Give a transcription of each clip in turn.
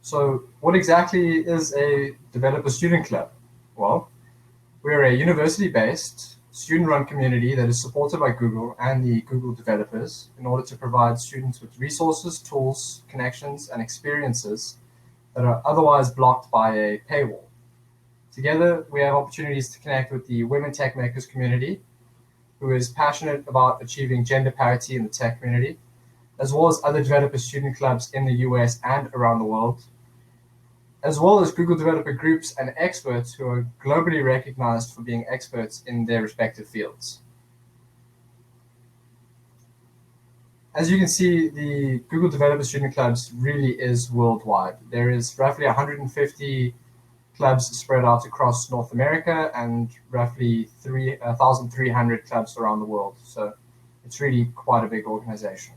So what exactly is a developer student club? Well, we're a university-based, student-run community that is supported by Google and the Google developers in order to provide students with resources, tools, connections, and experiences that are otherwise blocked by a paywall. Together, we have opportunities to connect with the Women Tech Makers community, who is passionate about achieving gender parity in the tech community, as well as other developer student clubs in the US and around the world, as well as Google developer groups and experts who are globally recognized for being experts in their respective fields. As you can see, the Google Developer Student Clubs really is worldwide. There is roughly 150 clubs spread out across North America and roughly 1,300 clubs around the world. So it's really quite a big organization.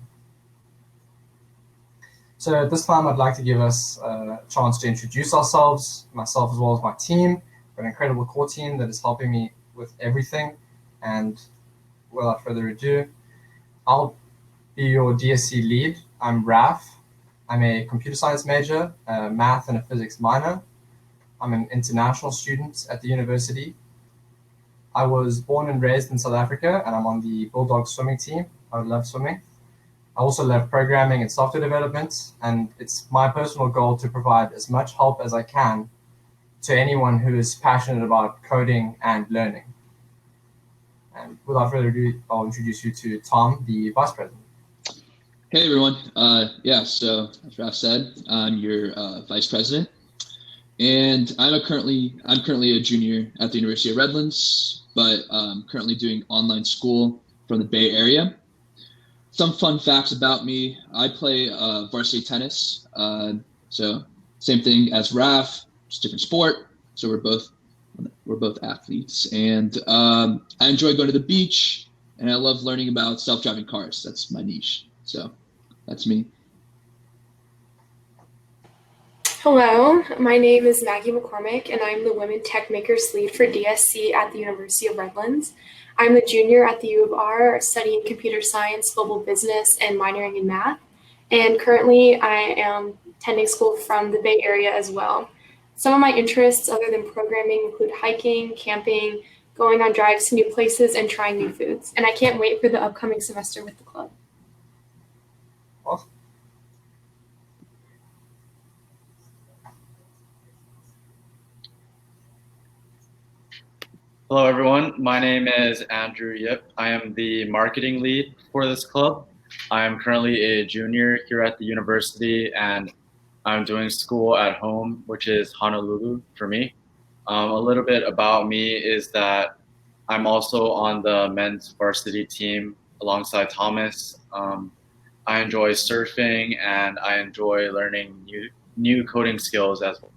So at this time, I'd like to give us a chance to introduce ourselves, myself as well as my team. We're an incredible core team that is helping me with everything. And without further ado, I'll be your DSC lead. I'm Raf. I'm a computer science major, a math and a physics minor. I'm an international student at the university. I was born and raised in South Africa, and I'm on the Bulldog swimming team. I love swimming. I also love programming and software development, and it's my personal goal to provide as much help as I can to anyone who is passionate about coding and learning. And without further ado, I'll introduce you to Tom, the vice president. Hey everyone. So as Raf said, I'm your vice president, and I'm currently a junior at the University of Redlands, but currently doing online school from the Bay Area. Some fun facts about me: I play varsity tennis, so same thing as Raf, just different sport. So we're both athletes, and I enjoy going to the beach, and I love learning about self-driving cars. That's my niche. So that's me. Hello, my name is Maggie McCormick, and I'm the Women Tech Makers lead for DSC at the University of Redlands. I'm a junior at the U of R, studying computer science, global business, and minoring in math. And currently, I am attending school from the Bay Area as well. Some of my interests, other than programming, include hiking, camping, going on drives to new places, and trying new foods. And I can't wait for the upcoming semester with the club. Awesome. Hello, everyone. My name is Andrew Yip. I am the marketing lead for this club. I am currently a junior here at the university, and I'm doing school at home, which is Honolulu for me. A little bit about me is that I'm also on the men's varsity team alongside Thomas. I enjoy surfing, and I enjoy learning new coding skills as well.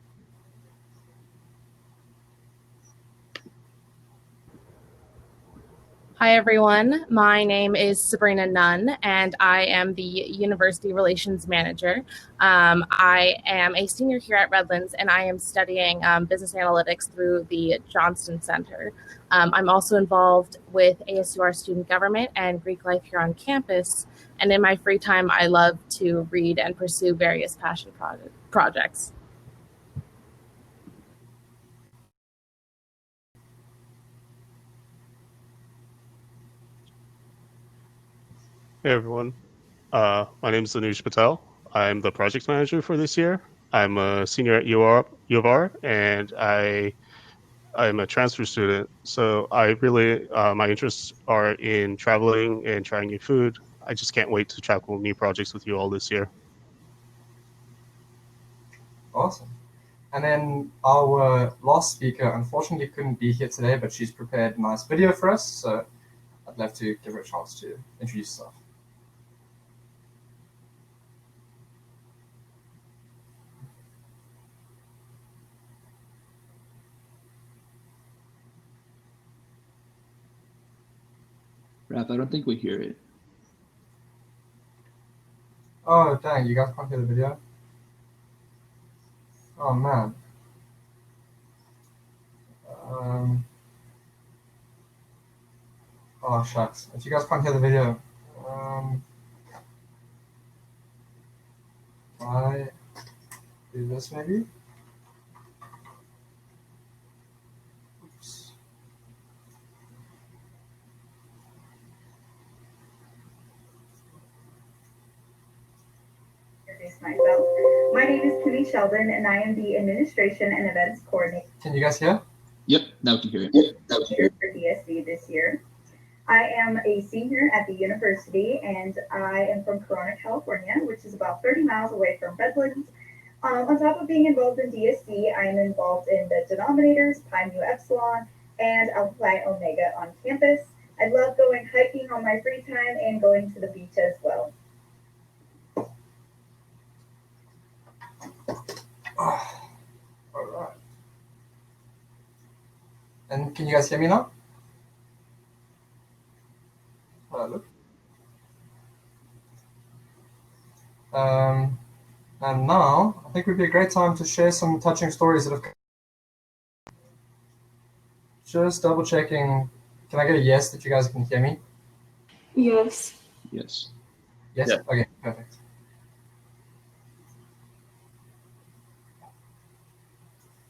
Hi, everyone. My name is Sabrina Nunn, and I am the University Relations Manager. I am a senior here at Redlands, and I am studying business analytics through the Johnston Center. I'm also involved with ASUR student government and Greek life here on campus. And in my free time, I love to read and pursue various passion projects. Hey everyone, my name is Anuj Patel. I'm the project manager for this year. I'm a senior at U of R, and I'm a transfer student. So I really, my interests are in traveling and trying new food. I just can't wait to tackle new projects with you all this year. Awesome. And then our last speaker unfortunately couldn't be here today, but she's prepared a nice video for us. So I'd love to give her a chance to introduce herself. Raf, I don't think we hear it. Oh, dang, you guys can't hear the video? Oh, man. Oh, shucks. If you guys can't hear the video, I do this maybe. Oops. Introduce myself. My name is Kimmy Sheldon, and I am the Administration and Events Coordinator. Can you guys hear? Yep, now we can hear it. For DSC this year. I am a senior at the university, and I am from Corona, California, which is about 30 miles away from Redlands. On top of being involved in DSC, I am involved in the denominators, Pi Mu Epsilon, and Alpha Phi Omega on campus. I love going hiking on my free time and going to the beach as well. All right. And can you guys hear me now? Hello. And now I think would be a great time to share some touching stories that have. Just double checking. Can I get a yes that you guys can hear me? Yes. Yes. Yes. Yeah. Okay. Perfect.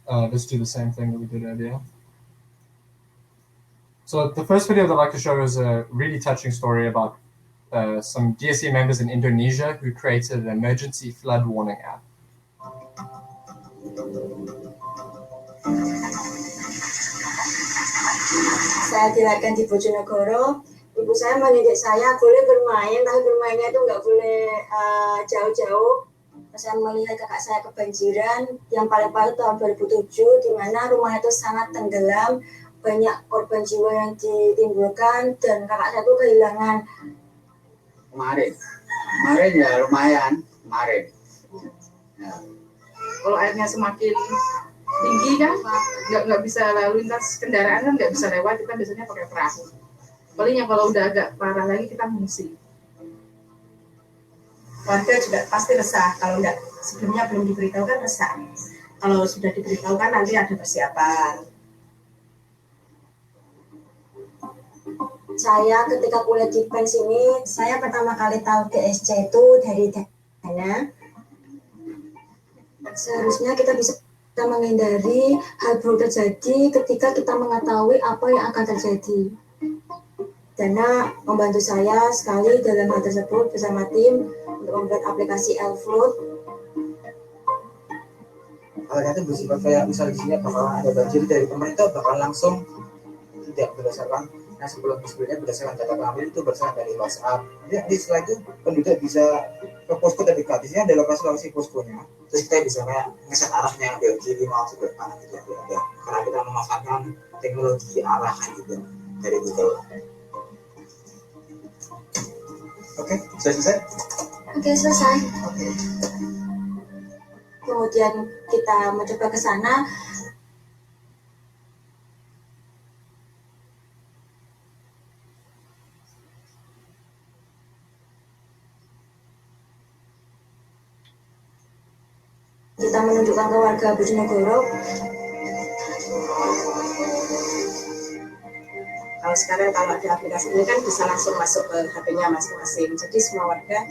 Let's do the same thing that we did earlier. So the first video that I'd like to show is a really touching story about some DSC members in Indonesia who created an emergency flood warning app. Saya dilahirkan di Bojonegoro. Ibu saya mendidik saya boleh bermain, tapi bermainnya itu nggak boleh jauh-jauh. Saya melihat kakak saya kebanjiran yang paling parah tahun 2007, di mana rumahnya itu sangat tenggelam, banyak korban jiwa yang ditimbulkan, dan kakak saya itu kehilangan. Kemarin ya lumayan, kemarin. Ya. Kalau airnya semakin tinggi kan nggak bisa lalu lintas kendaraan kan nggak bisa lewat, kita biasanya pakai perahu. Palingnya kalau udah agak parah lagi kita mengungsi. Warga juga pasti resah, kalau enggak sebelumnya belum diberitahu kan resah. Kalau sudah diberitahu kan nanti ada persiapan. Saya ketika kuliah di PEN sini, saya pertama kali tahu DSC itu dari dana. Seharusnya kita bisa menghindari hal buruk terjadi ketika kita mengetahui apa yang akan terjadi. Dana membantu saya sekali dalam hal tersebut bersama tim untuk membuat aplikasi L-Float. Kalau itu bersifat kayak misalnya di sini bakalan ada banjir dari pemerintah, bakal langsung tidak berdasarkan, nah sebelumnya berdasarkan data kami itu berdasarkan dari WhatsApp. Jadi setelah itu penduduk bisa ke posko terdekat, di sini ada lokasi poskonya, terus kita bisa kayak ngeset arahnya dari kiri mau ke depan gitu ya. Karena kita memanfaatkan teknologi arahan gitu dari Google. Oke, sudah selesai? Oke, selesai. Kemudian kita mencoba ke sana. Kita menunjukkan ke warga Bojonegoro. Kalau sekarang kalau ada aplikasi ini kan bisa langsung masuk ke HP-nya masing-masing. Jadi semua warga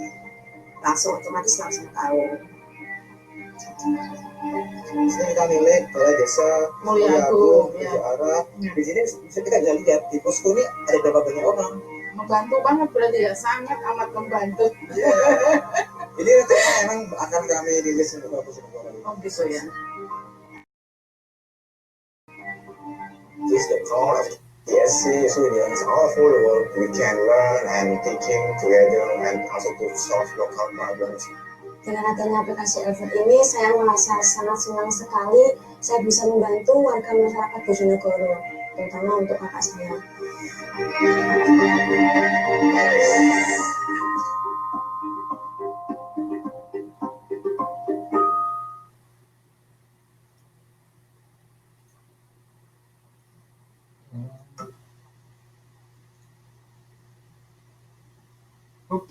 langsung otomatis langsung tahu. Sini kita milik Balai Desa Mulia Agung, ya. Arah. Di sini kita bisa lihat di posko ini ada berapa banyak orang. Membantu banget berarti ya, sangat amat membantu. Ini memang akan kami rilis untuk Bojonegoro. Oh gitu ya. This is the power of DSC students all over the world. We can learn and thinking together and also to solve local problems. Dengan adanya aplikasi L-Float ini, saya merasa sangat senang sekali saya bisa membantu warga masyarakat Bojonegoro, terutama untuk kakak saya.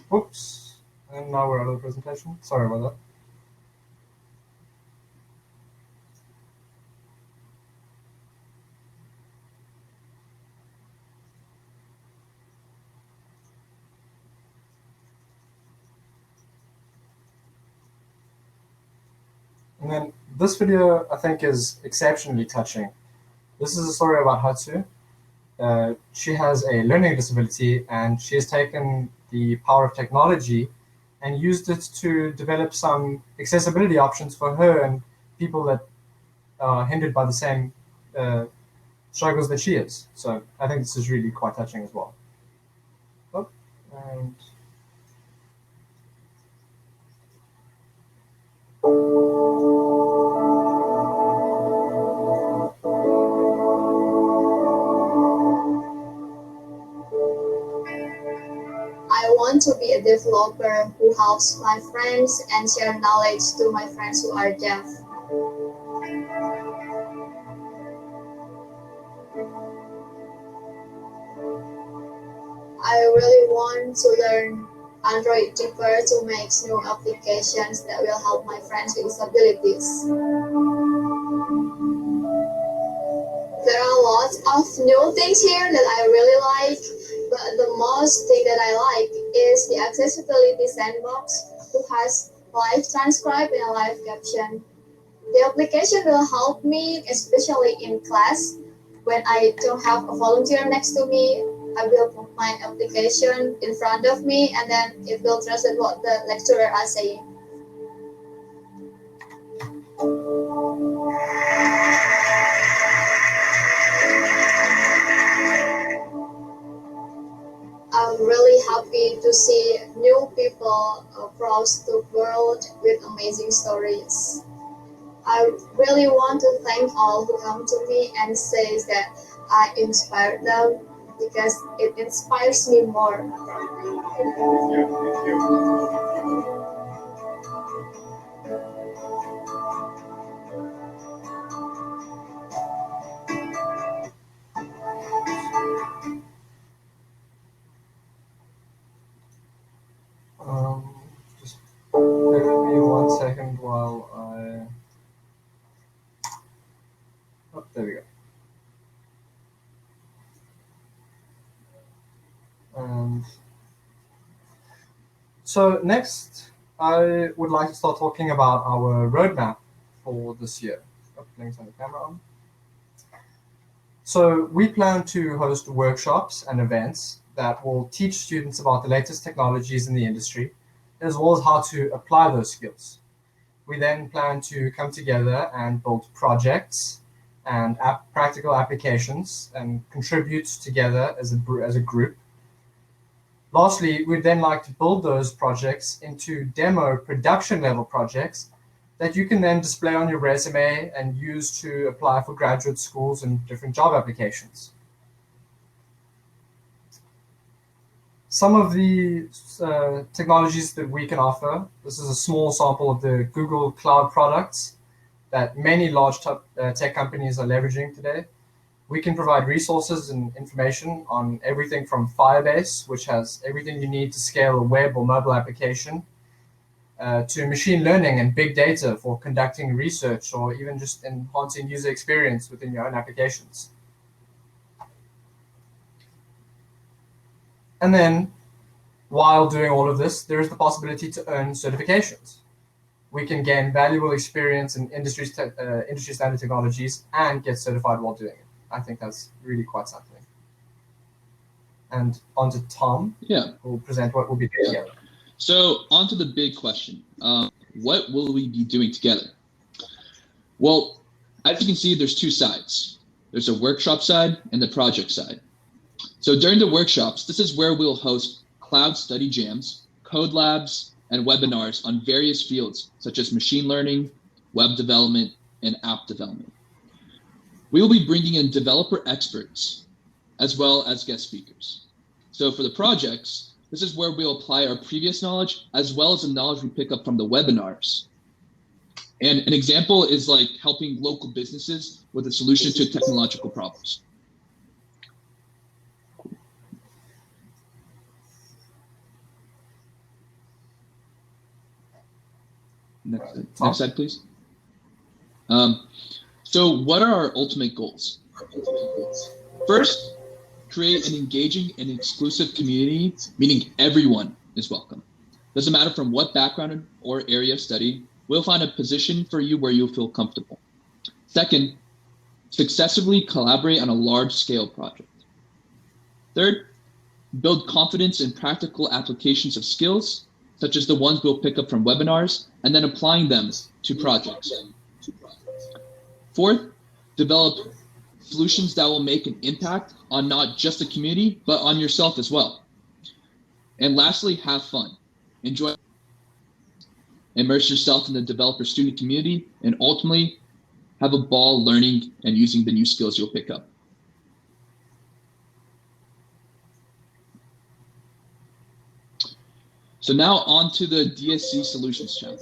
Oops. And now we're out of the presentation. Sorry about that. And then this video, I think, is exceptionally touching. This is a story about Hatsu. She has a learning disability, and she has taken the power of technology and used it to develop some accessibility options for her and people that are hindered by the same struggles that she is. So I think this is really quite touching as well. Oh, and I want to be a developer who helps my friends and share knowledge to my friends who are deaf. I really want to learn Android deeper to make new applications that will help my friends with disabilities. There are lots of new things here that I really like, but the most thing that I like is the accessibility sandbox, who has live transcribe and live caption. The application will help me, especially in class. When I don't have a volunteer next to me, I will put my application in front of me, and then it will translate what the lecturer is saying. I'm really happy to see new people across the world with amazing stories. I really want to thank all who come to me and say that I inspired them, because it inspires me more. Just bear with me 1 second while I... Oh, there we go. So next, I would like to start talking about our roadmap for this year. Let me turn the camera on. So we plan to host workshops and events that will teach students about the latest technologies in the industry, as well as how to apply those skills. We then plan to come together and build projects and practical applications and contribute together as a group. Lastly, we'd then like to build those projects into demo production level projects that you can then display on your resume and use to apply for graduate schools and different job applications. Some of the technologies that we can offer, this is a small sample of the Google Cloud products that many large tech companies are leveraging today. We can provide resources and information on everything from Firebase, which has everything you need to scale a web or mobile application, to machine learning and big data for conducting research or even just enhancing user experience within your own applications. And then, while doing all of this, there is the possibility to earn certifications. We can gain valuable experience in industry standard technologies and get certified while doing it. I think that's really quite something. And on to Tom, who will present what we'll be doing together. So on to the big question. What will we be doing together? Well, as you can see, there's two sides. There's a workshop side and the project side. So during the workshops, this is where we'll host cloud study jams, code labs, and webinars on various fields, such as machine learning, web development, and app development. We will be bringing in developer experts, as well as guest speakers. So for the projects, this is where we'll apply our previous knowledge, as well as the knowledge we pick up from the webinars. And an example is like helping local businesses with a solution to technological problems. Next slide, please. So what are our ultimate goals? First, create an engaging and exclusive community, meaning everyone is welcome. Doesn't matter from what background or area of study, we'll find a position for you where you'll feel comfortable. Second, successfully collaborate on a large-scale project. Third, build confidence in practical applications of skills, such as the ones we'll pick up from webinars, and then applying them to projects. Fourth, develop solutions that will make an impact on not just the community, but on yourself as well. And lastly, have fun. Enjoy. Immerse yourself in the developer student community, and ultimately have a ball learning and using the new skills you'll pick up. So now on to the DSC Solutions Challenge.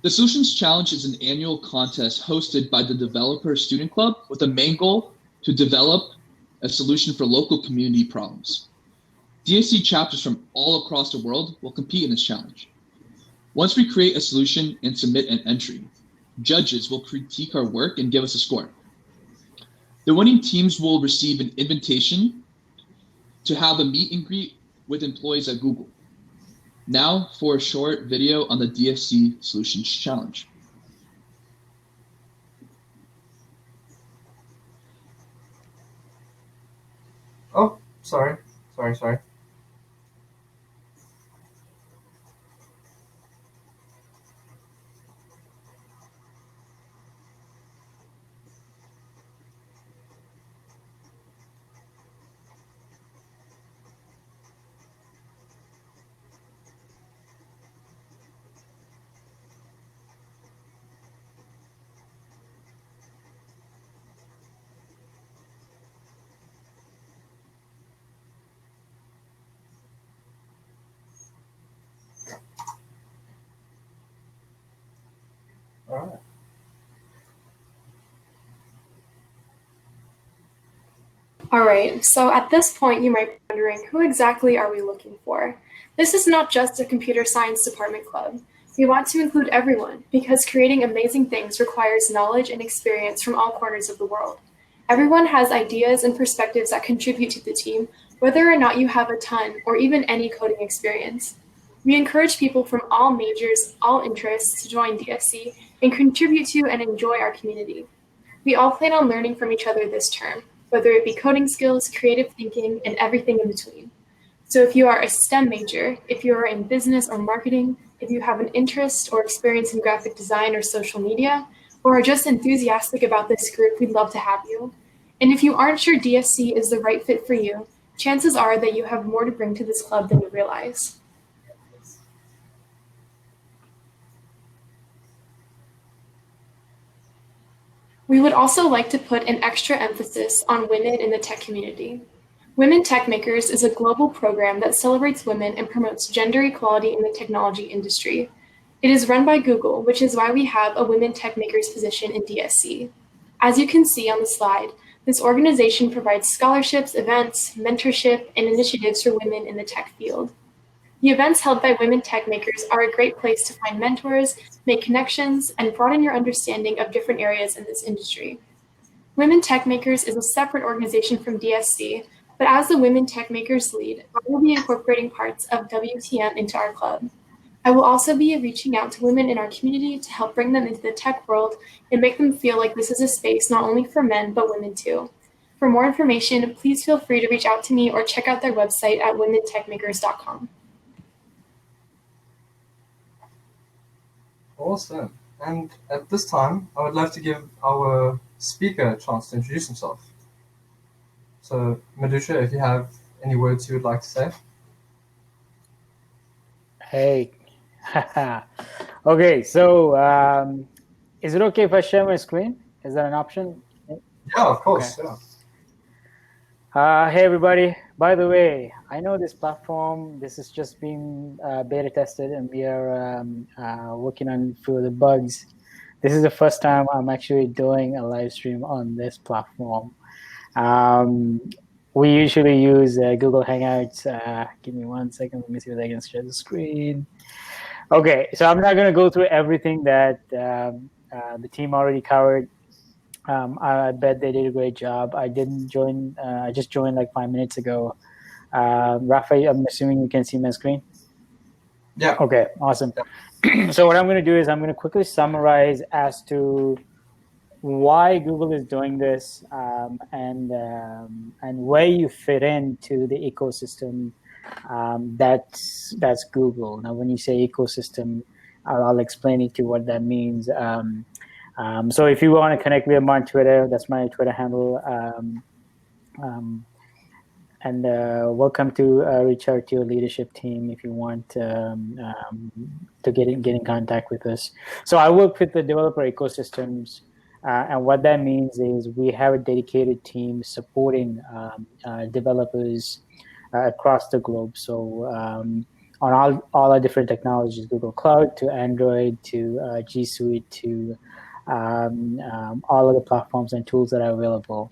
The Solutions Challenge is an annual contest hosted by the Developer Student Club with a main goal to develop a solution for local community problems. DSC chapters from all across the world will compete in this challenge. Once we create a solution and submit an entry, judges will critique our work and give us a score. The winning teams will receive an invitation to have a meet and greet with employees at Google. Now for a short video on the DSC Solutions Challenge. Oh, sorry. All right. All right, so at this point, you might be wondering, who exactly are we looking for? This is not just a computer science department club. We want to include everyone because creating amazing things requires knowledge and experience from all corners of the world. Everyone has ideas and perspectives that contribute to the team, whether or not you have a ton or even any coding experience. We encourage people from all majors, all interests to join DSC and contribute to and enjoy our community. We all plan on learning from each other this term, whether it be coding skills, creative thinking, and everything in between. So if you are a STEM major, if you are in business or marketing, if you have an interest or experience in graphic design or social media, or are just enthusiastic about this group, we'd love to have you. And if you aren't sure DSC is the right fit for you, chances are that you have more to bring to this club than you realize. We would also like to put an extra emphasis on women in the tech community. Women Tech Makers is a global program that celebrates women and promotes gender equality in the technology industry. It is run by Google, which is why we have a Women Tech Makers position in DSC. As you can see on the slide, this organization provides scholarships, events, mentorship, and initiatives for women in the tech field. The events held by Women Tech Makers are a great place to find mentors, make connections, and broaden your understanding of different areas in this industry. Women Tech Makers is a separate organization from DSC, but as the Women Tech Makers lead, I will be incorporating parts of WTM into our club. I will also be reaching out to women in our community to help bring them into the tech world and make them feel like this is a space not only for men, but women too. For more information, please feel free to reach out to me or check out their website at womentechmakers.com. Awesome. And at this time, I would love to give our speaker a chance to introduce himself. So, Madusha, if you have any words you would like to say. Hey. Okay, so is it okay if I share my screen? Is that an option? Yeah, of course. Okay. Yeah. Hey, everybody. By the way, I know this platform, this is just being beta tested, and we are working on further bugs. This is the first time I'm actually doing a live stream on this platform. We usually use Google Hangouts. Give me 1 second. Let me see if I can share the screen. Okay, so I'm not going to go through everything that the team already covered. I bet they did a great job. I didn't join. I just joined like 5 minutes ago. Rafa, I'm assuming you can see my screen? Yeah. Okay, awesome. Yeah. So what I'm going to do is I'm going to quickly summarize as to why Google is doing this, and where you fit into the ecosystem that's Google. Now, when you say ecosystem, I'll explain it to what that means. So if you want to connect with me on Twitter, that's my Twitter handle. And welcome to reach out to your leadership team if you want to get in contact with us. So I work with the developer ecosystems, and what that means is we have a dedicated team supporting developers across the globe. So on all our different technologies, Google Cloud to Android to G Suite to all of the platforms and tools that are available.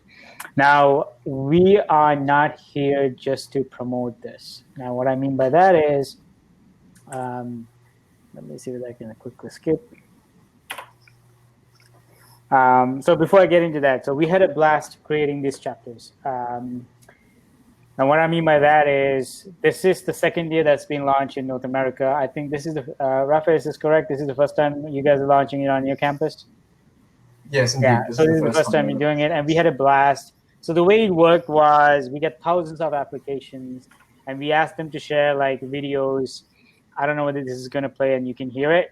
Now, we are not here just to promote this. Now, what I mean by that is, let me see if I can quickly skip. So before I get into that, so we had a blast creating these chapters. Now, what I mean by that is, this is the second year that's been launched in North America. I think this is the, Rafa, is this correct? This is the first time you guys are launching it on your campus? Yes, indeed. Yeah, so this is the first time you're doing it, and we had a blast. So the way it worked was we get thousands of applications, and we asked them to share like videos. I don't know whether this is going to play and you can hear it.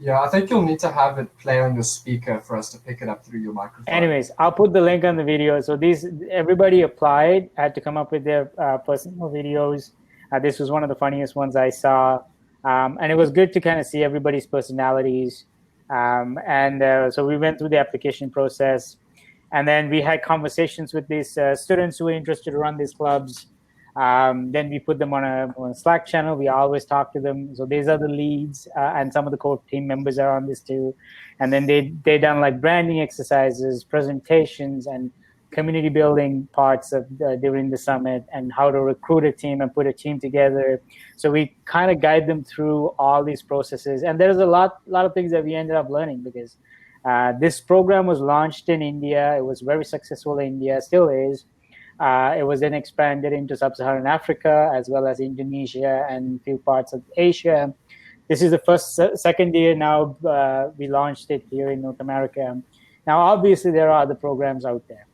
Yeah, I think you'll need to have it play on your speaker for us to pick it up through your microphone. Anyways, I'll put the link on the video. So everybody applied, had to come up with their personal videos. This was one of the funniest ones I saw. And it was good to kind of see everybody's personalities. So we went through the application process, and then we had conversations with these students who were interested to run these clubs. Then we put them on a Slack channel. We always talk to them. So these are the leads, and some of the core team members are on this too. And then they done like branding exercises, presentations, and community building parts of during the summit, and how to recruit a team and put a team together. So we kind of guide them through all these processes. And there's a lot of things that we ended up learning, because this program was launched in India. It was very successful in India, still is. It was then expanded into sub-Saharan Africa, as well as Indonesia and a few parts of Asia. This is the second year now we launched it here in North America. Now, obviously, there are other programs out there.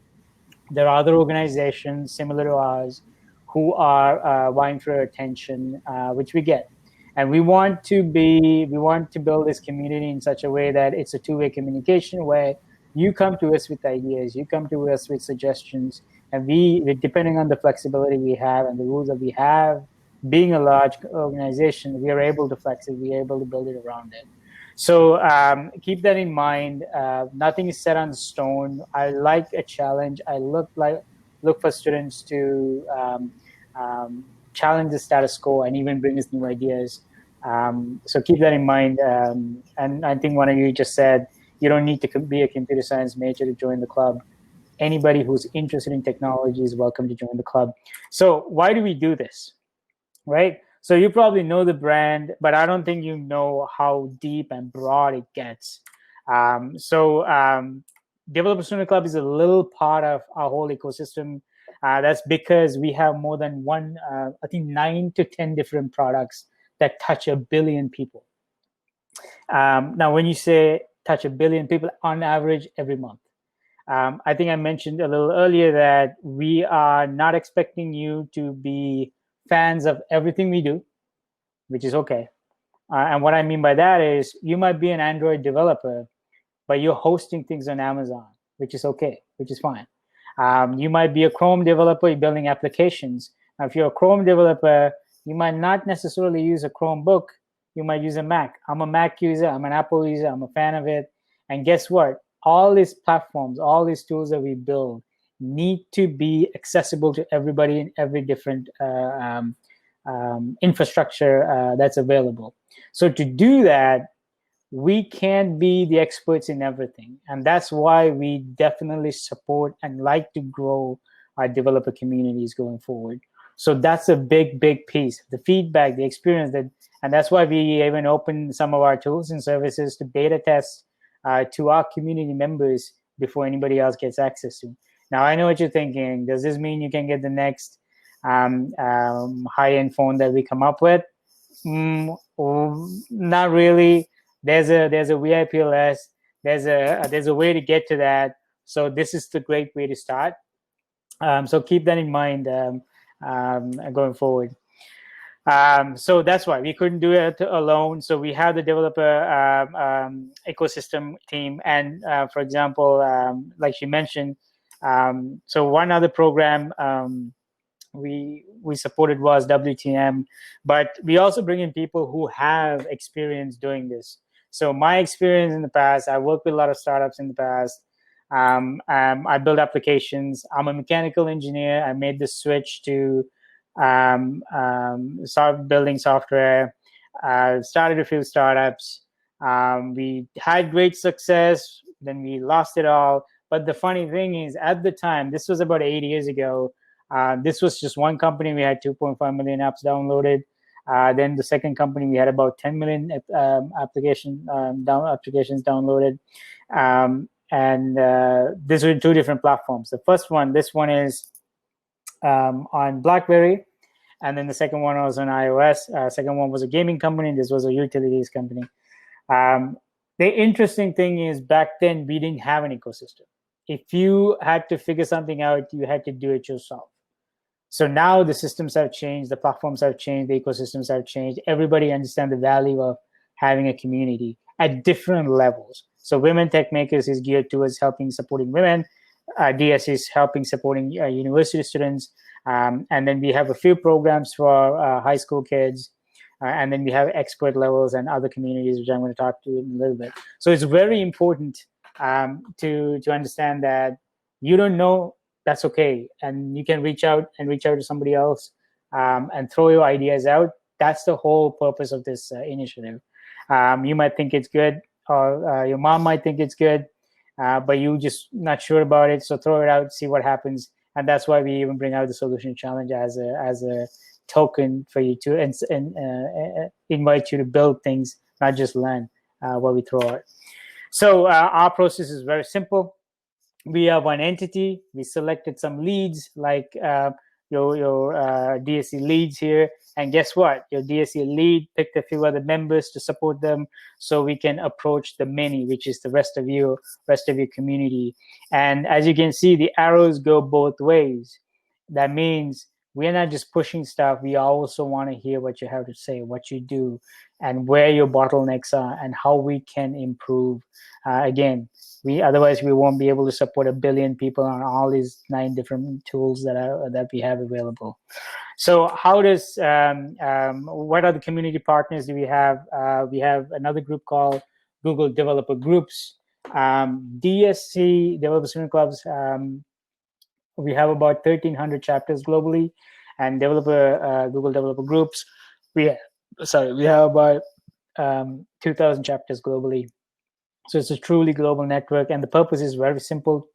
There are other organizations similar to ours who are vying for attention, which we get. And we want to build this community in such a way that it's a two-way communication, where you come to us with ideas, you come to us with suggestions, and we, depending on the flexibility we have and the rules that we have, being a large organization, we are able to flex it, we are able to build it around it. So keep that in mind. Nothing is set on stone. I like a challenge. I look for students to challenge the status quo and even bring us new ideas. So keep that in mind. And I think one of you just said, you don't need to be a computer science major to join the club. Anybody who's interested in technology is welcome to join the club. So why do we do this, right? So you probably know the brand, but I don't think you know how deep and broad it gets. Developer Student Club is a little part of our whole ecosystem. That's because we have more than 9 to 10 different products that touch 1 billion people. Now, when you say touch 1 billion people on average every month, I think I mentioned a little earlier that we are not expecting you to be fans of everything we do, which is okay. And what I mean by that is, you might be an Android developer, but you're hosting things on Amazon, which is okay, which is fine. You might be a Chrome developer, you're building applications. Now, if you're a Chrome developer, you might not necessarily use a Chromebook, you might use a Mac. I'm a Mac user, I'm an Apple user, I'm a fan of it. And guess what? All these platforms, all these tools that we build need to be accessible to everybody in every different infrastructure that's available. So to do that, we can't be the experts in everything. And that's why we definitely support and like to grow our developer communities going forward. So that's a big piece. The feedback, the experience, and that's why we even open some of our tools and services to beta test to our community members before anybody else gets access to. Now, I know what you're thinking. Does this mean you can get the next high-end phone that we come up with? Not really. There's a VIP list. There's a way to get to that. So this is the great way to start. So keep that in mind going forward. So that's why we couldn't do it alone. So we have the developer ecosystem team, and for example, like she mentioned, so one other program we supported was WTM, but we also bring in people who have experience doing this. So my experience in the past, I worked with a lot of startups in the past. I build applications. I'm a mechanical engineer. I made the switch to start building software. Started a few startups. We had great success. Then we lost it all. But the funny thing is, at the time, this was about 8 years ago. This was just one company. We had 2.5 million apps downloaded. Then the second company, we had about 10 million applications downloaded. And these were two different platforms. The first one, this one is on BlackBerry. And then the second one was on iOS. Second one was a gaming company. This was a utilities company. The interesting thing is, back then, we didn't have an ecosystem. If you had to figure something out, you had to do it yourself. So now the systems have changed, the platforms have changed, the ecosystems have changed. Everybody understands the value of having a community at different levels. So Women Tech Makers is geared towards supporting women. DS is helping supporting university students. And then we have a few programs for high school kids. And then we have expert levels and other communities, which I'm going to talk to in a little bit. So it's very important to understand that you don't know, that's okay. And you can reach out to somebody else and throw your ideas out. That's the whole purpose of this initiative. You might think it's good, or your mom might think it's good, but you just not sure about it. So throw it out, see what happens. And that's why we even bring out the solution challenge as a token for you to invite you to build things, not just learn what we throw out. So our process is very simple. We have one entity. We selected some leads, like your DSC leads here. And guess what? Your DSC lead picked a few other members to support them, so we can approach the many, which is the rest of your community. And as you can see, the arrows go both ways. That means we're not just pushing stuff. We also want to hear what you have to say, what you do, and where your bottlenecks are, and how we can improve. Again, otherwise we won't be able to support 1 billion people on all these 9 different tools that we have available. So how does what other community partners do we have? We have another group called Google Developer Groups. DSC Developer Student Clubs. We have about 1,300 chapters globally, and Google Developer Groups. We have about 2,000 chapters globally. So it's a truly global network, and the purpose is very simple.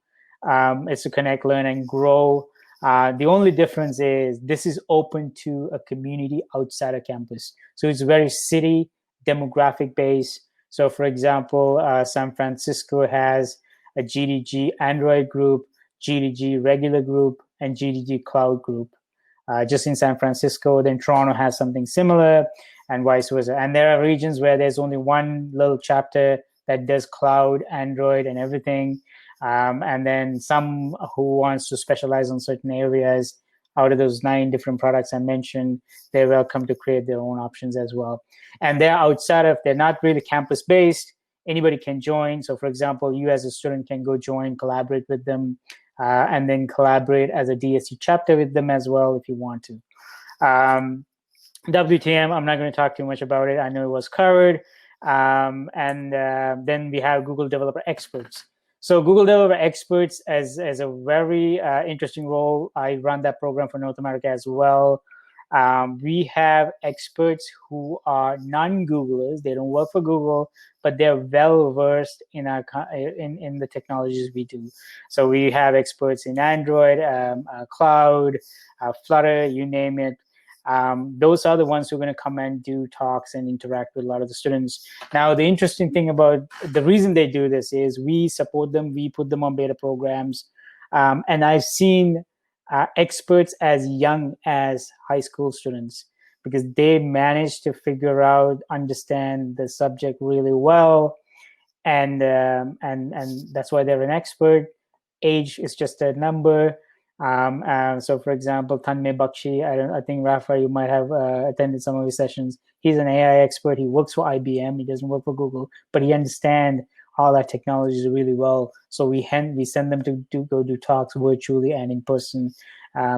It's to connect, learn, and grow. The only difference is this is open to a community outside of campus. So it's very city demographic based. So for example, San Francisco has a GDG Android group, GDG regular group, and GDG cloud group. Just in San Francisco. Then Toronto has something similar, and vice versa. And there are regions where there's only one little chapter that does cloud, Android, and everything. And then some who wants to specialize on certain areas. Out of those 9 different products I mentioned, they're welcome to create their own options as well. And they're not really campus-based. Anybody can join. So for example, you as a student can go join, collaborate with them, and then collaborate as a DSC chapter with them as well if you want to. WTM, I'm not going to talk too much about it. I know it was covered. And then we have Google Developer Experts. So Google Developer Experts as a very interesting role. I run that program for North America as well. We have experts who are non-Googlers. They don't work for Google, but they're well-versed in the technologies we do. So we have experts in Android, cloud, Flutter, you name it. Those are the ones who are going to come and do talks and interact with a lot of the students. Now, the interesting thing about the reason they do this is we support them. We put them on beta programs. And I've seen experts as young as high school students, because they manage to figure out, understand the subject really well, and that's why they're an expert. Age is just a number. So, for example, Tanmay Bakshi, I think Rafa, you might have attended some of his sessions. He's an AI expert. He works for IBM. He doesn't work for Google, but he understands all that technology really well. So we send them to go do talks virtually and in person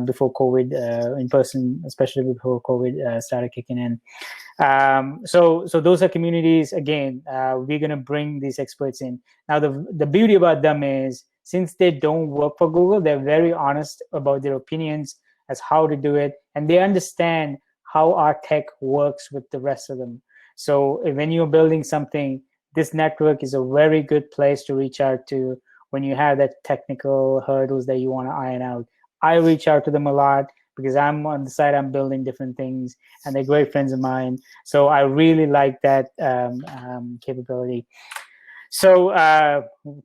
before COVID, in person, especially before COVID started kicking in. So those are communities. Again, we're going to bring these experts in. Now, the beauty about them is, since they don't work for Google, they're very honest about their opinions as how to do it, and they understand how our tech works with the rest of them. So when you're building something, this network is a very good place to reach out to when you have that technical hurdles that you want to iron out. I reach out to them a lot because I'm on the side, I'm building different things, and they're great friends of mine. So I really like that capability. So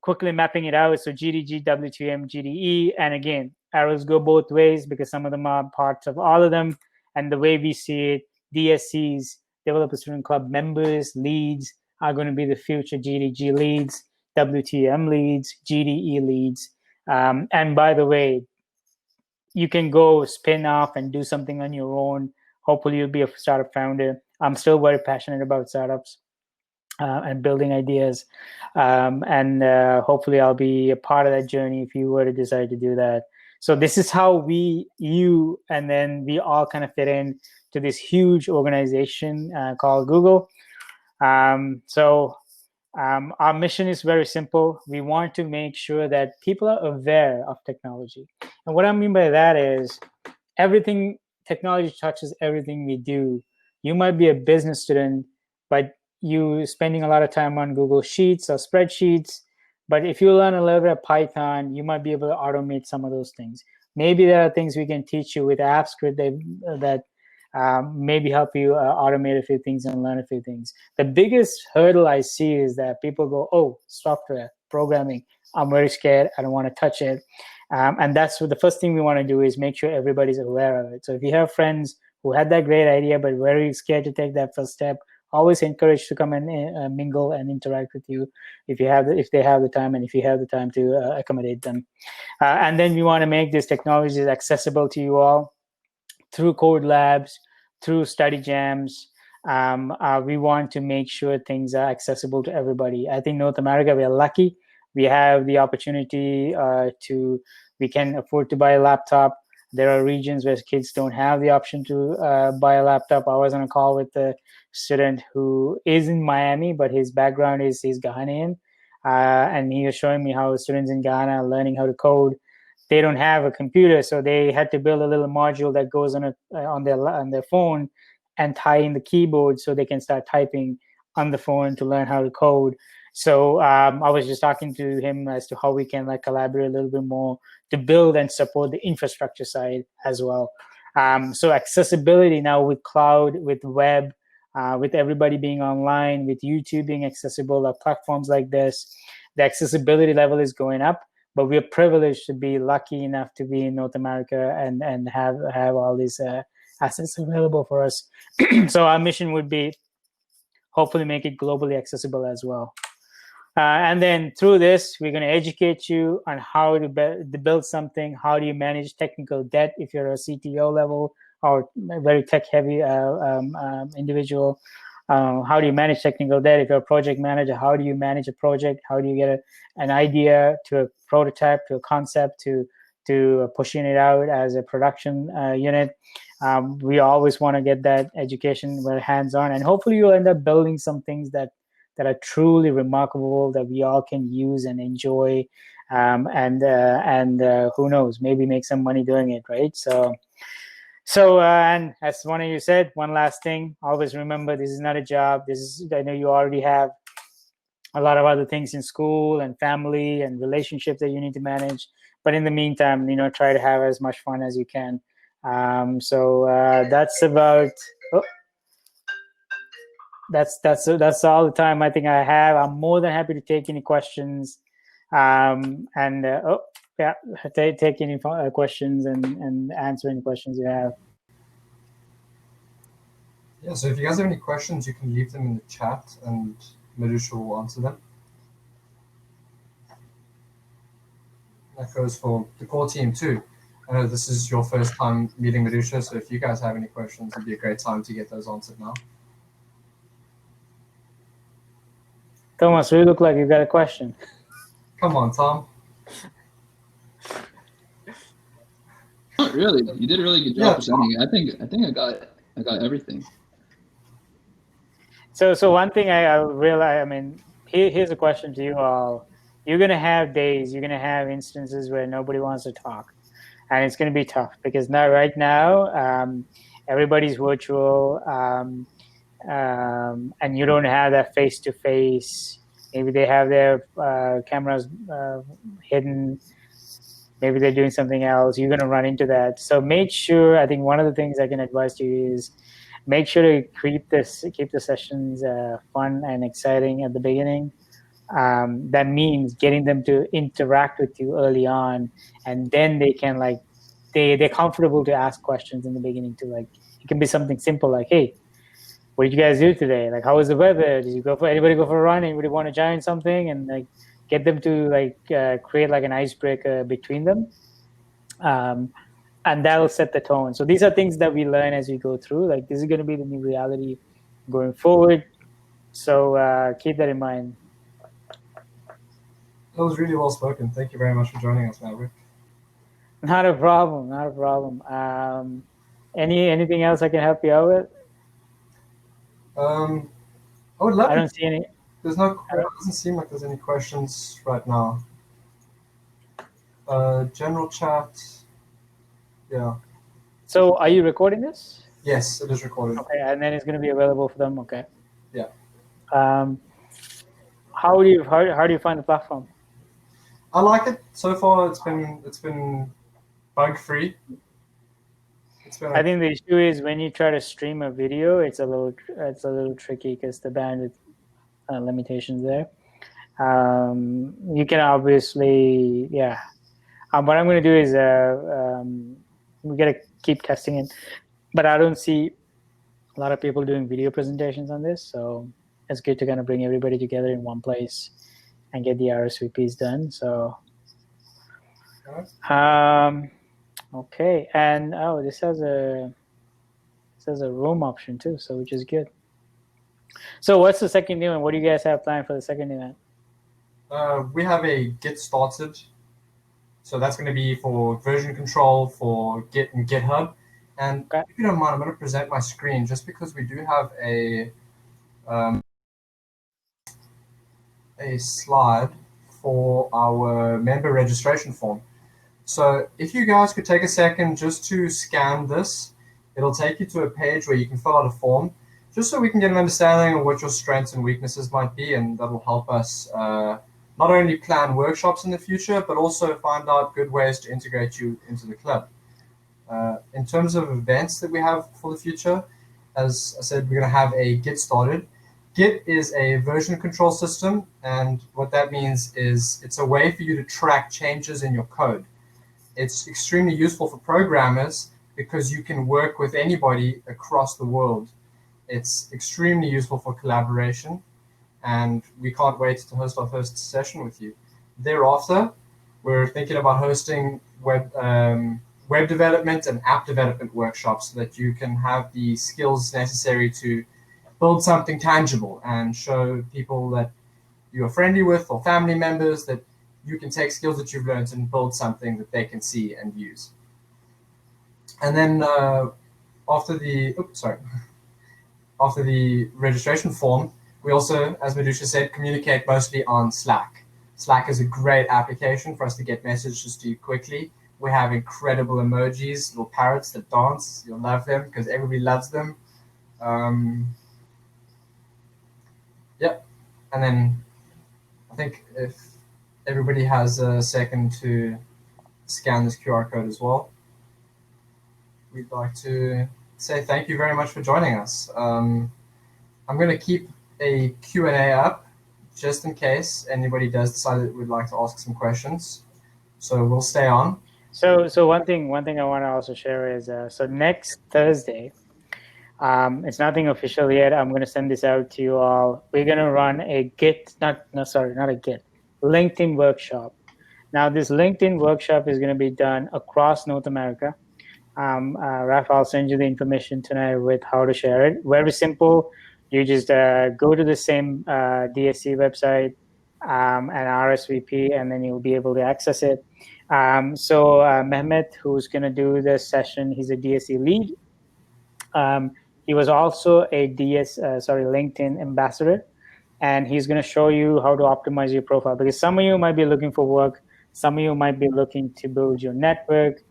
quickly mapping it out. So GDG, W2M, GDE, and again, arrows go both ways because some of them are parts of all of them. And the way we see it, DSCs, Developer Student Club members, leads, are going to be the future GDG leads, WTM leads, GDE leads. And by the way, you can go spin off and do something on your own. Hopefully you'll be a startup founder. I'm still very passionate about startups and building ideas. And hopefully I'll be a part of that journey if you were to decide to do that. So this is how you, and then we all kind of fit in to this huge organization called Google. Our mission is very simple. We want to make sure that people are aware of technology. And what I mean by that is everything, technology touches everything we do. You might be a business student, but you spending a lot of time on Google Sheets or spreadsheets. But if you learn a little bit of Python, you might be able to automate some of those things. Maybe there are things we can teach you with AppScript that maybe help you automate a few things and learn a few things. The biggest hurdle I see is that people go, oh, software, programming, I'm very scared, I don't want to touch it. And that's what the first thing we want to do is make sure everybody's aware of it. So if you have friends who had that great idea but very scared to take that first step, always encourage to come and mingle and interact with you if they have the time, and if you have the time to accommodate them. And then we want to make these technologies accessible to you all through code labs, through study jams. We want to make sure things are accessible to everybody. I think North America, we are lucky. We have the opportunity we can afford to buy a laptop. There are regions where kids don't have the option to buy a laptop. I was on a call with a student who is in Miami, but his background is he's Ghanaian. And he was showing me how students in Ghana are learning how to code. They don't have a computer, so they had to build a little module that goes on their phone and tie in the keyboard so they can start typing on the phone to learn how to code. So I was just talking to him as to how we can collaborate a little bit more to build and support the infrastructure side as well. So accessibility now with cloud, with web, with everybody being online, with YouTube being accessible, platforms like this, the accessibility level is going up. But we're privileged to be lucky enough to be in North America and have all these assets available for us. So our mission would be hopefully make it globally accessible as well. And then through this, we're going to educate you on how to build something. How do you manage technical debt if you're a CTO level or a very tech-heavy individual? How do you manage technical debt if you're a project manager? How do you manage a project? How do you get an idea to a prototype, to a concept, to pushing it out as a production unit? We always want to get that education where hands-on, and hopefully you'll end up building some things that are truly remarkable that we all can use and enjoy, and who knows, maybe make some money doing it, right? So, and as one of you said, one last thing, always remember, this is not a job. I know you already have a lot of other things in school and family and relationships that you need to manage. But in the meantime, try to have as much fun as you can. That's about, that's all the time I think I have. I'm more than happy to take any questions. yeah, take any questions and answer any questions you have. Yeah, so if you guys have any questions, you can leave them in the chat and Madhusha will answer them. That goes for the core team too. I know this is your first time meeting Madhusha, so if you guys have any questions, it'd be a great time to get those answered now. Thomas, you look like you got a question. Come on, Tom. Not really. You did a really good job presenting. I think I got everything. So one thing I realize, I mean, here's a question to you all. You're gonna have days, you're gonna have instances where nobody wants to talk, and it's gonna be tough because right now everybody's virtual, and you don't have that face-to-face. Maybe they have their cameras hidden. Maybe they're doing something else. You're gonna run into that. So make sure. I think one of the things I can advise you is make sure to keep the sessions fun and exciting at the beginning. That means getting them to interact with you early on, and then they can they're comfortable to ask questions in the beginning too. Like it can be something simple like, "Hey, what did you guys do today? Like, how was the weather? Did you anybody go for a run? Anybody want to join something?" And like get them to create like an icebreaker between them. And that'll set the tone. So these are things that we learn as we go through. Like this is going to be the new reality going forward. So keep that in mind. That was really well spoken. Thank you very much for joining us, Maverick. Not a problem. Not a problem. Anything else I can help you out with? I would love. I don't see any. There's no. It doesn't seem like there's any questions right now. General chat. Yeah. So are you recording this? Yes, it is recorded. Okay, and then it's going to be available for them. Okay. Yeah. How do you find the platform? I like it so far. It's been bug free. I think the issue is when you try to stream a video, it's a little tricky because the bandwidth limitations there. You can obviously, yeah. What I'm going to do is we got to keep testing it, but I don't see a lot of people doing video presentations on this, so it's good to kind of bring everybody together in one place and get the RSVPs done. So, okay, and this has a room option too, so which is good. So, what's the second event? What do you guys have planned for the second event? We have a Get Started. So that's going to be for version control for Git and GitHub. And if you don't mind, I'm going to present my screen just because we do have a slide for our member registration form. So if you guys could take a second just to scan this, it'll take you to a page where you can fill out a form, just so we can get an understanding of what your strengths and weaknesses might be, and that'll help us not only plan workshops in the future, but also find out good ways to integrate you into the club. In terms of events that we have for the future, as I said, we're going to have a Get Started. Git is a version control system, and what that means is it's a way for you to track changes in your code. It's extremely useful for programmers because you can work with anybody across the world. It's extremely useful for collaboration, and we can't wait to host our first session with you. Thereafter, we're thinking about hosting web development and app development workshops so that you can have the skills necessary to build something tangible and show people that you're friendly with or family members that you can take skills that you've learned and build something that they can see and use. And then after the registration form, we also, as Madhusha said, communicate mostly on Slack. Slack is a great application for us to get messages to you quickly. We have incredible emojis, little parrots that dance. You'll love them because everybody loves them. Yep. And then I think if everybody has a second to scan this QR code as well, we'd like to say thank you very much for joining us. I'm going to keep a Q&A up just in case anybody does decide that we'd like to ask some questions. So we'll stay on. So one thing I want to also share is so next Thursday, it's nothing official yet. I'm going to send this out to you all. We're going to run a not a Git, LinkedIn workshop. Now this LinkedIn workshop is going to be done across North America. Raf, I'll send you the information tonight with how to share it. Very simple. You just go to the same DSC website and RSVP, and then you'll be able to access it. So Mehmet, who's going to do this session, he's a DSC lead. He was also a LinkedIn ambassador, and he's going to show you how to optimize your profile, because some of you might be looking for work, some of you might be looking to build your network.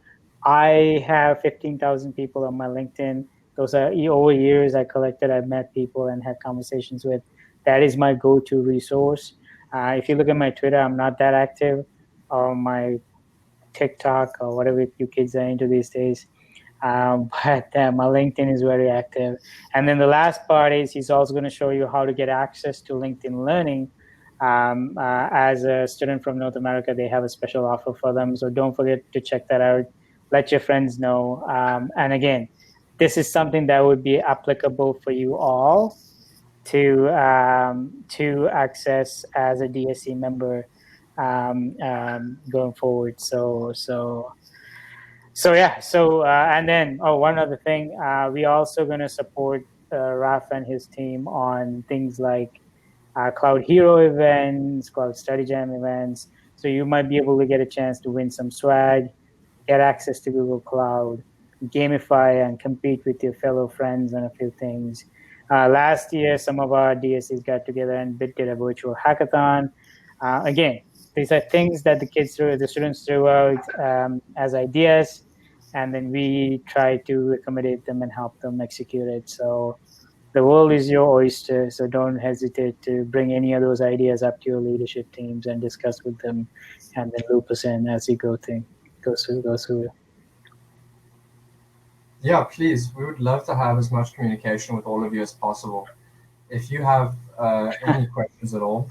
I have 15,000 people on my LinkedIn. Those are over years I collected. I've met people and had conversations with. That is my go-to resource. If you look at my Twitter, I'm not that active, or my TikTok, or whatever you kids are into these days. But my LinkedIn is very active. And then the last part is he's also going to show you how to get access to LinkedIn Learning. As a student from North America, they have a special offer for them. So don't forget to check that out. Let your friends know. And again, this is something that would be applicable for you all to access as a DSC member going forward. And then one other thing, we also going to support Raf and his team on things like Cloud Hero events, Cloud Study Jam events. So you might be able to get a chance to win some swag, get access to Google Cloud, gamify and compete with your fellow friends on a few things. Last year, some of our DSCs got together and did a virtual hackathon. Again, these are things that the students threw out as ideas, and then we try to accommodate them and help them execute it. So the world is your oyster, so don't hesitate to bring any of those ideas up to your leadership teams and discuss with them, and then loop us in as you go through it. Yeah, please. We would love to have as much communication with all of you as possible. If you have any questions at all,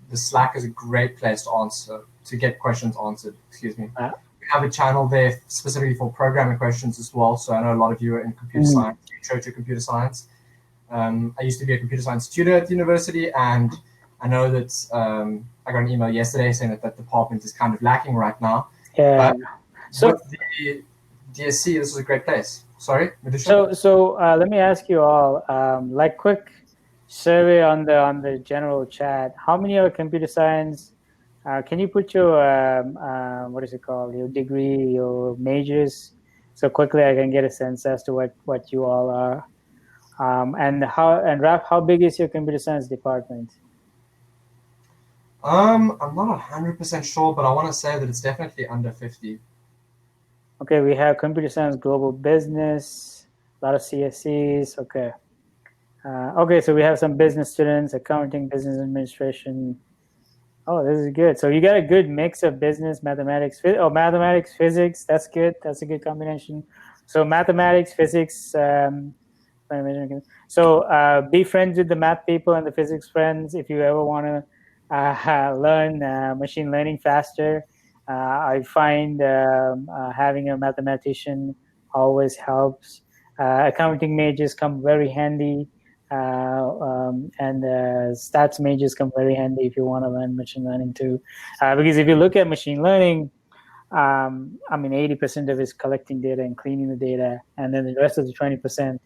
the Slack is a great place to get questions answered. Excuse me. We have a channel there specifically for programming questions as well. So I know a lot of you are in computer science. You chose your computer science. I used to be a computer science tutor at the university, and I know that I got an email yesterday saying that department is kind of lacking right now. Yeah. So with the DSC, this is a great place. Sorry, Madhusha? So let me ask you all, like quick survey on the general chat. How many are computer science? Can you put your what is it called? Your degree, your majors, so quickly I can get a sense as to what you all are. And Raf, how big is your computer science department? I'm not 100% sure, but I want to say that it's definitely under 50. Okay, we have computer science, global business, a lot of CSCs. Okay. Okay, so we have some business students, accounting, business administration. Oh, this is good. So you got a good mix of business, mathematics, physics. That's good. That's a good combination. So mathematics, physics. So be friends with the math people and the physics friends if you ever want to learn machine learning faster. I find having a mathematician always helps. Accounting majors come very handy, and stats majors come very handy if you want to learn machine learning too. Because if you look at machine learning, 80% of it is collecting data and cleaning the data, and then the rest of the 20%,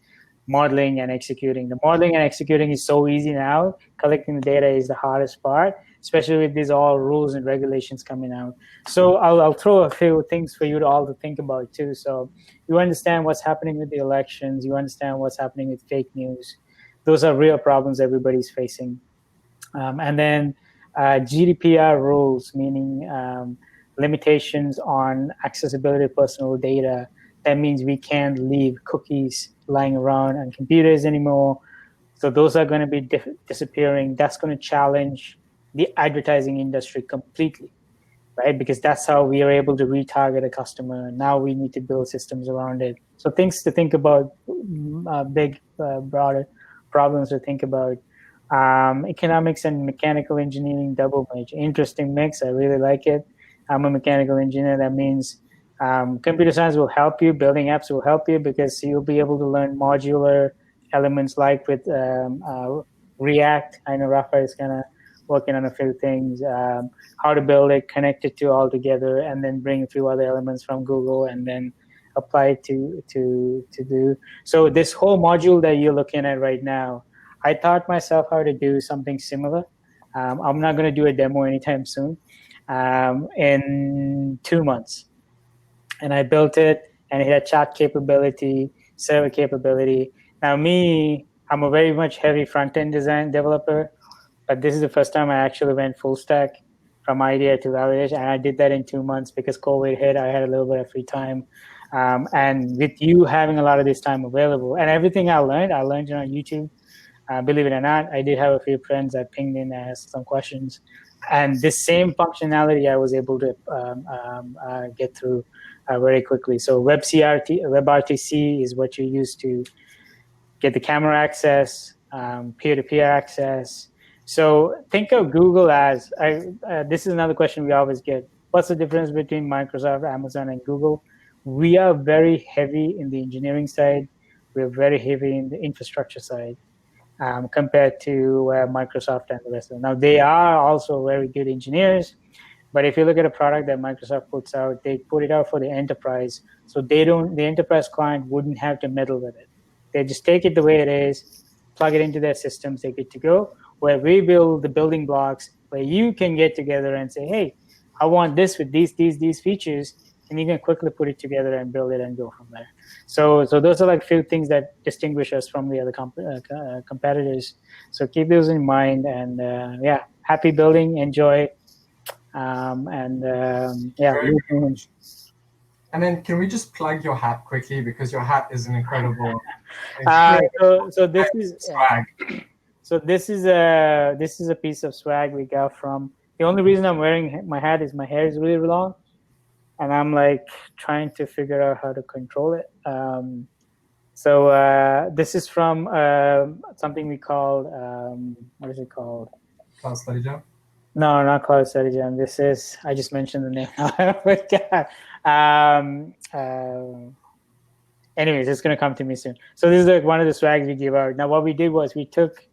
modeling and executing. The modeling and executing is so easy now. Collecting the data is the hardest part, especially with these all rules and regulations coming out. So I'll throw a few things for you all to think about too. So you understand what's happening with the elections. You understand what's happening with fake news. Those are real problems everybody's facing. And then GDPR rules, meaning limitations on accessibility of personal data. That means we can't leave cookies lying around on computers anymore. So those are going to be disappearing. That's going to challenge the advertising industry completely, right? Because that's how we are able to retarget a customer. Now we need to build systems around it. So things to think about, big, broader problems to think about. Economics and mechanical engineering double major. Interesting mix. I really like it. I'm a mechanical engineer. That means computer science will help you. Building apps will help you because you'll be able to learn modular elements like with React. I know Rafa is kind of working on a few things, how to build it, connect it to all together, and then bring a few other elements from Google and then apply it to do. So this whole module that you're looking at right now, I taught myself how to do something similar. I'm not going to do a demo anytime soon. In 2 months, and I built it, and it had chat capability, server capability. Now me, I'm a very much heavy front-end design developer, but this is the first time I actually went full stack from idea to validation, and I did that in 2 months because COVID hit. I had a little bit of free time, and with you having a lot of this time available, and everything I learned on YouTube. Believe it or not, I did have a few friends that pinged in and asked some questions, and this same functionality I was able to get through very quickly. So WebRTC is what you use to get the camera access, peer-to-peer access. So think of Google as, this is another question we always get. What's the difference between Microsoft, Amazon, and Google? We are very heavy in the engineering side. We're very heavy in the infrastructure side. Compared to Microsoft and the rest of them. Now, they are also very good engineers, but if you look at a product that Microsoft puts out, they put it out for the enterprise, so the enterprise client wouldn't have to meddle with it. They just take it the way it is, plug it into their systems, they're good to go. Where we build the building blocks, where you can get together and say, hey, I want this with these features, and you can quickly put it together and build it and go from there. So those are like few things that distinguish us from the other competitors. So keep those in mind, and yeah, happy building, enjoy, and yeah. And then can we just plug your hat quickly, because your hat is an incredible. So this is swag. So this is a piece of swag we got from. The only reason I'm wearing my hat is my hair is really long, and I'm like trying to figure out how to control it. So this is from something we called, what is it called? Cloud Study Jam? No, not Cloud Study Jam. This is, I just mentioned the name. Anyways, it's going to come to me soon. So this is like one of the swags we give out. Now what we did was we took,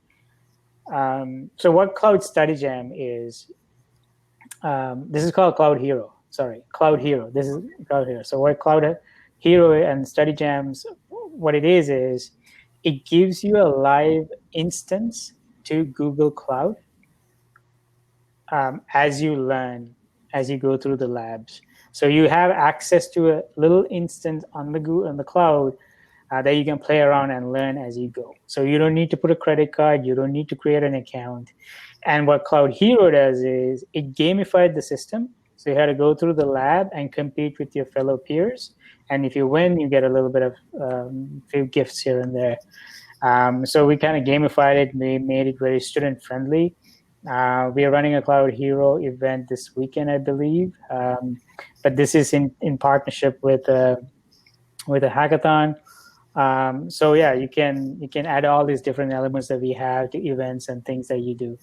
so what Cloud Study Jam is, this is called Cloud Hero. Sorry, Cloud Hero. This is Cloud Hero. So what Cloud Hero and Study Jams, what it is it gives you a live instance to Google Cloud as you learn, as you go through the labs. So you have access to a little instance on the cloud that you can play around and learn as you go. So you don't need to put a credit card. You don't need to create an account. And what Cloud Hero does is it gamified the system. So you had to go through the lab and compete with your fellow peers. And if you win, you get a little bit of few gifts here and there. So we kind of gamified it. We made it very student friendly. We are running a Cloud Hero event this weekend, I believe. But this is in partnership with a hackathon. So yeah, you can add all these different elements that we have to events and things that you do.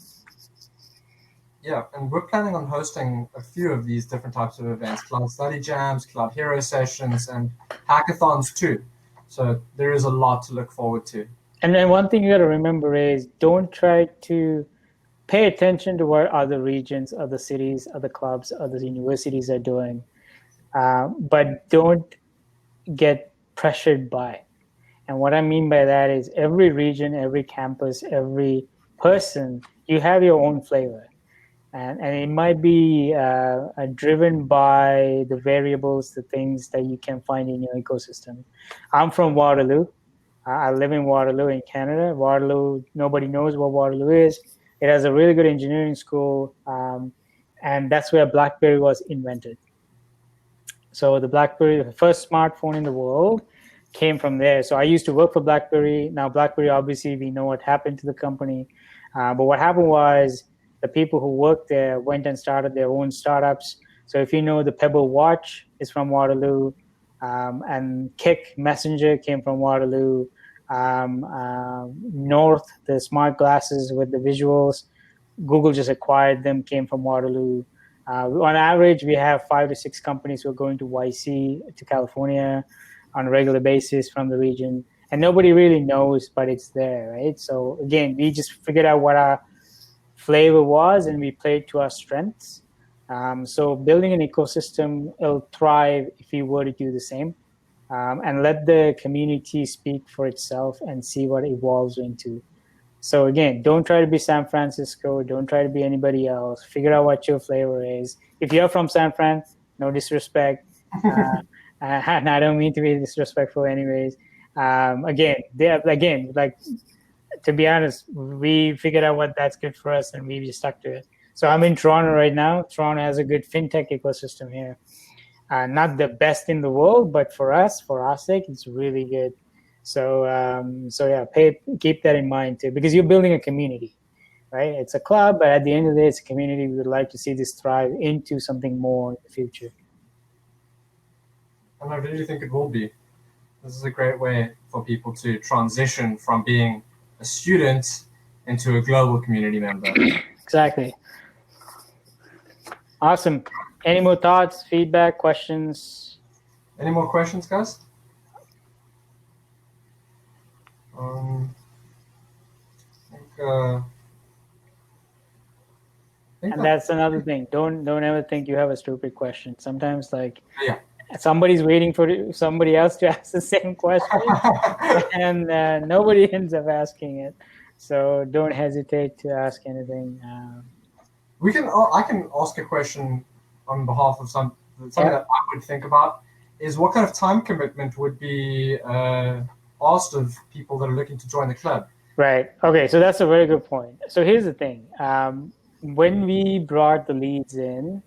Yeah, and we're planning on hosting a few of these different types of events: Cloud Study Jams, Cloud Hero sessions, and hackathons too. So there is a lot to look forward to. And then one thing you got to remember is don't try to pay attention to what other regions, other cities, other clubs, other universities are doing, but don't get pressured by it. And what I mean by that is every region, every campus, every person, you have your own flavor. And it might be driven by the variables, the things that you can find in your ecosystem. I'm from Waterloo. I live in Waterloo in Canada. Waterloo, nobody knows what Waterloo is. It has a really good engineering school, and that's where BlackBerry was invented. So the BlackBerry, the first smartphone in the world, came from there. So I used to work for BlackBerry. Now BlackBerry, obviously, we know what happened to the company. But what happened was the people who worked there went and started their own startups. So if you know, the Pebble watch is from Waterloo, and Kik Messenger came from Waterloo. North, the smart glasses with the visuals, Google just acquired them, came from Waterloo. On average, we have 5 to 6 companies who are going to YC, to California, on a regular basis from the region. And nobody really knows, but it's there, right? So again, we just figured out what our flavor was, and we played to our strengths. So building an ecosystem, it'll thrive if we were to do the same, and let the community speak for itself and see what it evolves into. So again, don't try to be San Francisco. Don't try to be anybody else. Figure out what your flavor is. If you're from San Fran, no disrespect, and I don't mean to be disrespectful, anyways. Again, like, to be honest, we figured out what that's good for us, and we just stuck to it. So I'm in Toronto right now. Toronto has a good fintech ecosystem here. Not the best in the world, but for us, for our sake, it's really good. So yeah, keep that in mind too, because you're building a community, right? It's a club, but at the end of the day, it's a community. We would like to see this thrive into something more in the future. And I really think it will be. This is a great way for people to transition from being a student into a global community member. Exactly. Awesome. Any more thoughts, feedback, questions? Any more questions, guys? And that's another thing. Don't ever think you have a stupid question. Sometimes, like, yeah, somebody's waiting for somebody else to ask the same question, and nobody ends up asking it. So don't hesitate to ask anything. I can ask a question on behalf of something that I would think about. Is what kind of time commitment would be asked of people that are looking to join the club? Right. Okay. So that's a very good point. So here's the thing. When we brought the leads in,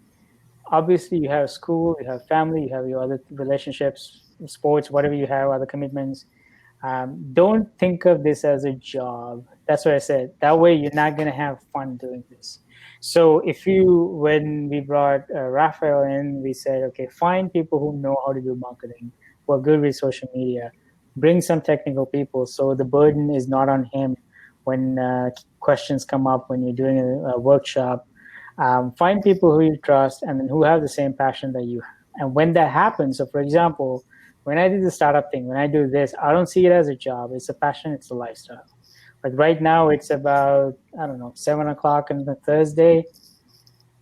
obviously you have school, you have family, you have your other relationships, sports, whatever you have, other commitments. Don't think of this as a job. That's what I said. That way you're not going to have fun doing this. So when we brought Raphael in, we said, okay, find people who know how to do marketing, who are good with social media, bring some technical people. So the burden is not on him when questions come up, when you're doing a workshop. Find people who you trust and then who have the same passion that you have. And when that happens, so for example, when I did the startup thing, when I do this, I don't see it as a job. It's a passion. It's a lifestyle. Like right now, it's about, 7 o'clock on the Thursday.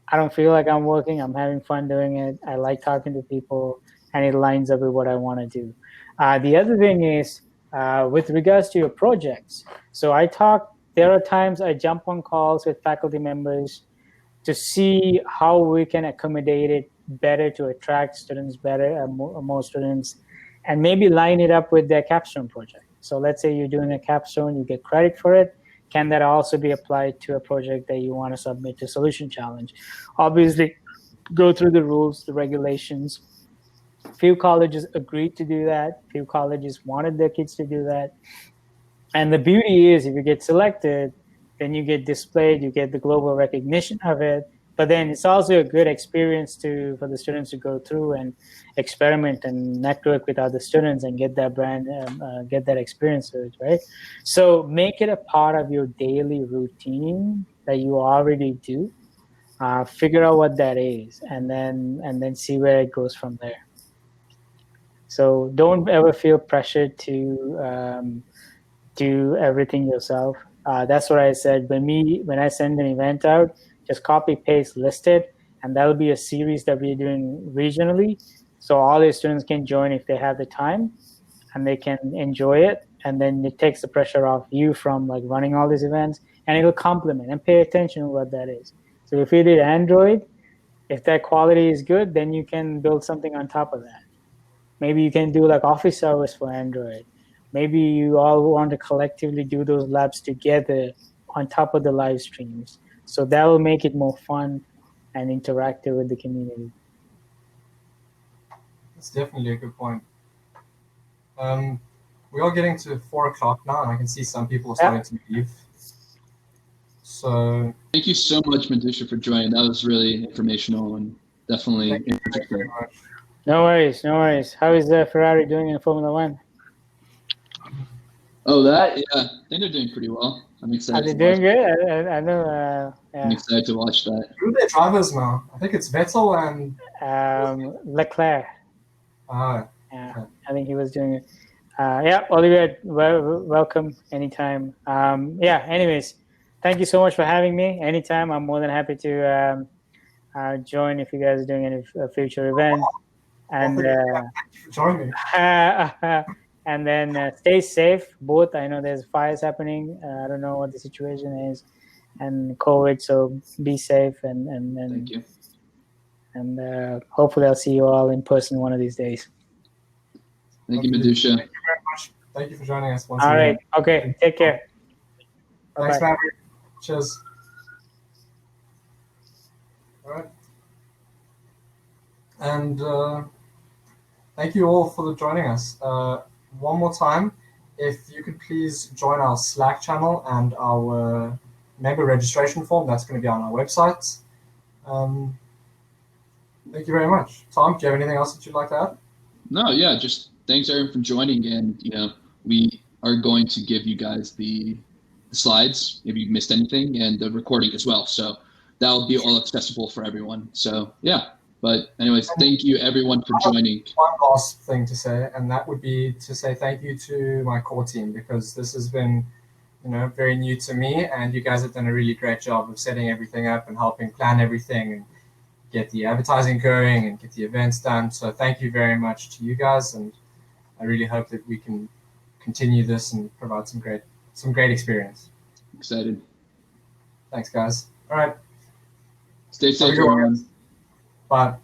I don't feel like I'm working. I'm having fun doing it. I like talking to people, and it lines up with what I want to do. The other thing is with regards to your projects. So there are times I jump on calls with faculty members to see how we can accommodate it better to attract students better, more students, and maybe line it up with their capstone project. So let's say you're doing a capstone, you get credit for it. Can that also be applied to a project that you want to submit to Solution Challenge? Obviously, go through the rules, the regulations. Few colleges agreed to do that. Few colleges wanted their kids to do that. And the beauty is if you get selected, then you get displayed, you get the global recognition of it. But then it's also a good experience for the students to go through and experiment and network with other students and get that brand, get that experience with it, right? So make it a part of your daily routine that you already do. Figure out what that is, and then see where it goes from there. So don't ever feel pressured to do everything yourself. That's what I said. When I send an event out, just copy, paste, list it, and that'll be a series that we're doing regionally. So all your students can join if they have the time, and they can enjoy it. And then it takes the pressure off you from like running all these events, and it'll complement and pay attention to what that is. So if you did Android, if that quality is good, then you can build something on top of that. Maybe you can do like Office Hours for Android. Maybe you all want to collectively do those labs together on top of the live streams. So that will make it more fun and interactive with the community. That's definitely a good point. We are getting to 4 o'clock now, and I can see some people are starting to leave. So thank you so much, Madhusha, for joining. That was really informational and definitely interesting. No worries, no worries. How is Ferrari doing in Formula One? Oh, yeah, I think they're doing pretty well. I'm Are excited they to doing watch. good? I know. I'm excited to watch that. Who are their drivers now? I think it's Vettel and Leclerc. yeah, okay. I think he was doing it. Yeah, Olivier, welcome anytime. Anyways, thank you so much for having me. Anytime, I'm more than happy to join if you guys are doing any future events. And thank you for joining. and then stay safe. Both, I know there's fires happening. I don't know what the situation is, and COVID. So be safe and Thank you. And hopefully I'll see you all in person one of these days. Thank you, Madusha. Thank you very much. Thank you for joining us once All again. right. Okay. Take care. Thanks, Bye-bye. Maverick. Cheers. All right. And thank you all for joining us. One more time, if you could please join our Slack channel and our member registration form, that's going to be on our website. Thank you very much. Tom, do you have anything else that you'd like to add? No, yeah, just thanks everyone for joining, and we are going to give you guys the slides if you missed anything, and the recording as well. So that will be all accessible for everyone. So yeah, but anyways, thank you everyone for joining. One last thing to say, and that would be to say thank you to my core team, because this has been, very new to me, and you guys have done a really great job of setting everything up and helping plan everything and get the advertising going and get the events done. So thank you very much to you guys, and I really hope that we can continue this and provide some great experience. Excited. Thanks, guys. All right. Stay safe, everyone. Bye.